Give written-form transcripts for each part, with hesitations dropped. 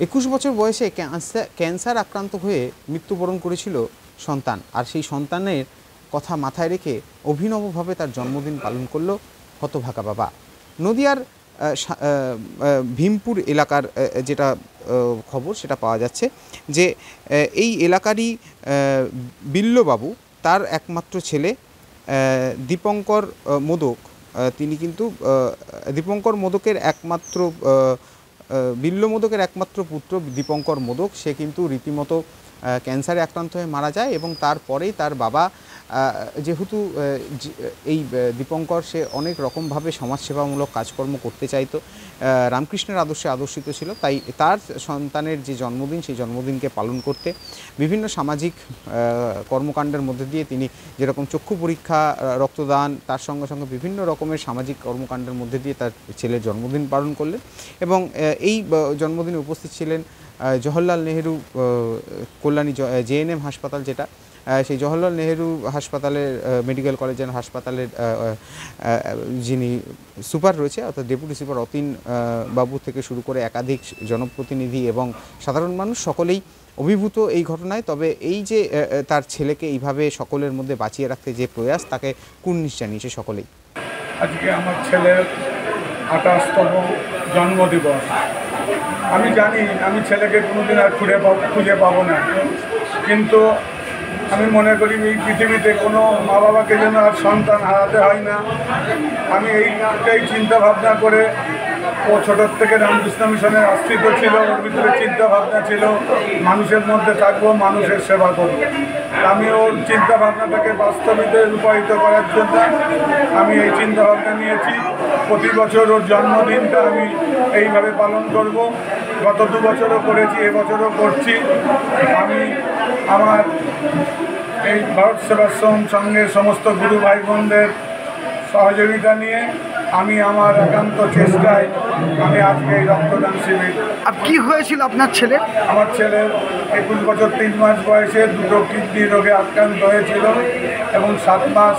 21 বছর বয়সে ক্যান্সার আক্রান্ত হয়ে মৃত্যুবরণ করেছিল সন্তান। আর সেই সন্তানের কথা মাথায় রেখে অভিনবভাবে তার জন্মদিন পালন করল হতভাগা বাবা। নদিয়ার ভীমপুর এলাকার যেটা খবর সেটা পাওয়া যাচ্ছে যে এই এলাকারই বিল্লবাবু, তার একমাত্র ছেলে দীপঙ্কর মোদক, তিনি কিন্তু দীপঙ্কর মোদকের একমাত্র বিল্ল মোদকের একমাত্র পুত্র দীপঙ্কর মোদক, সে কিন্তু রীতিমতো ক্যান্সারে আক্রান্ত হয়ে মারা যায়। এবং তারপরেই তার বাবা, যেহেতু এই দীপঙ্কর সে অনেক রকমভাবে সমাজসেবামূলক কাজকর্ম করতে চাইতো, রামকৃষ্ণের আদর্শে আদর্শিত ছিল, তাই তার সন্তানের যে জন্মদিন সেই জন্মদিনকে পালন করতে বিভিন্ন সামাজিক কর্মকাণ্ডের মধ্যে দিয়ে তিনি যেরকম চক্ষু পরীক্ষা, রক্তদান, তার সঙ্গে সঙ্গে বিভিন্ন রকমের সামাজিক কর্মকাণ্ডের মধ্যে দিয়ে তার ছেলের জন্মদিন পালন করলেন। এবং এই জন্মদিনে উপস্থিত ছিলেন জওহরলাল নেহেরু কল্যাণী জেএনএম হাসপাতাল, যেটা সেই জওহরলাল নেহেরু হাসপাতালের মেডিকেল কলেজের হাসপাতালের যিনি সুপার রয়েছে, অর্থাৎ ডেপুটি সুপার অতীন বাবু থেকে শুরু করে একাধিক জনপ্রতিনিধি এবং সাধারণ মানুষ সকলেই অভিভূত এই ঘটনায়। তবে এই যে তার ছেলেকে এইভাবে সকলের মধ্যে বাঁচিয়ে রাখতে যে প্রয়াস, তাকে কুর্নিশ জানিয়েছে সকলেই। আজকে আমার ছেলের 28তম জন্মদিবস। আমি জানি আমি ছেলেকে কোনোদিন আর খুঁজে পাবো না, কিন্তু আমি মনে করি এই পৃথিবীতে কোনো মা বাবাকে যেন আর সন্তান হারাতে হয় না। আমি এইটাই চিন্তা ভাবনা করে, ও ছোটোর থেকে রামকৃষ্ণ মিশনের অস্তিত্ব ছিল, ওর ভিতরে চিন্তা ভাবনা ছিল মানুষের মধ্যে থাকবো, মানুষের সেবা করব। আমি ওর চিন্তা ভাবনাটাকে বাস্তবিতে রূপায়িত করার জন্য আমি এই চিন্তা ভাবনা নিয়েছি। প্রতি বছর ওর জন্মদিনটা আমি এইভাবে পালন করব। গত 2 বছরও করেছি, এবছরও করছি। আমি আমার এই ভারত সেবাশ্রম সঙ্গে সমস্ত গুরু ভাই বোনদের সহযোগিতা নিয়ে আমি আমার একান্ত চেষ্টায় আমি আজকে এই রক্তদান শিবির। কি হয়েছিল আপনার ছেলে? আমার ছেলের 21 বছর 3 মাস বয়সে 2টো কিডনি রোগে আক্রান্ত হয়েছিল এবং 7 মাস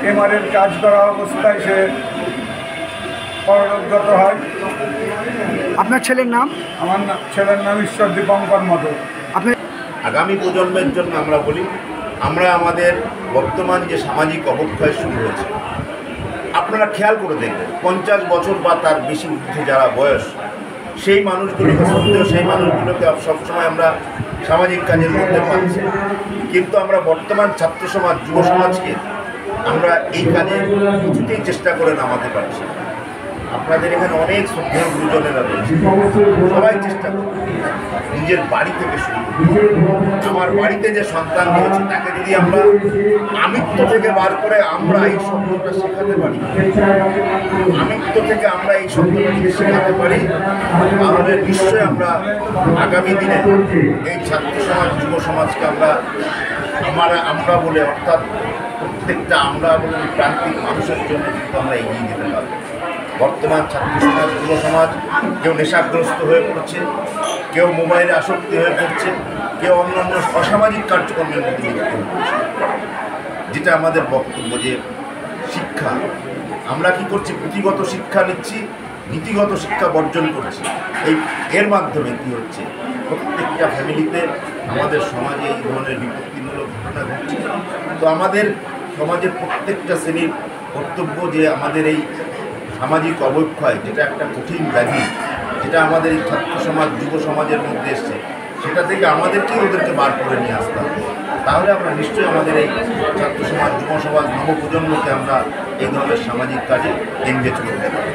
এমআরএর কাজ করা অবস্থায় সে পরলোকগত হয়। আপনার ছেলের নাম? আমার ছেলের নাম ঈশ্বর দীপঙ্কর মোদক। আপনি আগামী প্রজন্মের জন্য আমরা বলি, আমরা আমাদের বর্তমান যে সামাজিক অবক্ষয় শুরু হয়েছে, আপনারা খেয়াল করে দেখবেন 50 বছর বা তার বেশি ঊর্ধ্বে যারা বয়স, সেই মানুষগুলোকে সত্ত্বেও সেই মানুষগুলোকে সবসময় আমরা সামাজিক কাজের মধ্যে পাচ্ছি। কিন্তু আমরা বর্তমান ছাত্র সমাজ, যুব সমাজকে আমরা এই কাজে কিছুতেই চেষ্টা করে নামাতে পারছি। আপনাদের এখানে অনেক শ্রদ্ধেয় গুরুজনেরা রয়েছে, সবাই চেষ্টা করবে নিজের বাড়ি থেকে শুরু করে। আমার বাড়িতে যে সন্তান রয়েছে তাকে যদি আমরা আমিত্ব থেকে বার করে আমরা এই শব্দটা শেখাতে পারি, আমিত্ব থেকে আমরা এই শব্দটা যদি শেখাতে পারি, তাহলে নিশ্চয়ই আমরা আগামী দিনে এই ছাত্র সমাজ, যুব সমাজকে আমরা বলে, অর্থাৎ প্রত্যেকটা আমরা বলে প্রান্তিক মানুষের জন্য কিন্তু আমরা এগিয়ে যেতে পারবো। বর্তমান ছাত্র সমাজ, যুব সমাজ কেউ নেশাগ্রস্ত হয়ে পড়ছে, কেউ মোবাইলে আসক্তি হয়ে পড়ছে, কেউ অন্যান্য অসামাজিক কার্যক্রমের মধ্যে লিপ্ত হয়ে পড়ছে। যেটা আমাদের বক্তব্য যে শিক্ষা, আমরা কি করছি, পুঁথিগত শিক্ষা নিচ্ছি, নীতিগত শিক্ষা বর্জন করছি। এর মাধ্যমে কি হচ্ছে, প্রত্যেকটা ফ্যামিলিতে আমাদের সমাজে এই ধরনের বিপত্তিমূলক ঘটনা ঘটছে। তো আমাদের সমাজের প্রত্যেকটা শ্রেণীর কর্তব্য যে আমাদের এই সামাজিক অবক্ষয়, যেটা একটা কঠিন ব্যাধি, যেটা আমাদের এই ছাত্র সমাজ, যুব সমাজের মধ্যে এসছে, সেটা থেকে আমাদেরকেই ওদেরকে বার করে নিয়ে আসতে হবে। তাহলে আমরা নিশ্চয়ই আমাদের এই ছাত্র সমাজ, যুব সমাজ, নবপ্রজন্মকে আমরা এই ধরনের সামাজিক কাজে এনগেজ করতে পারি।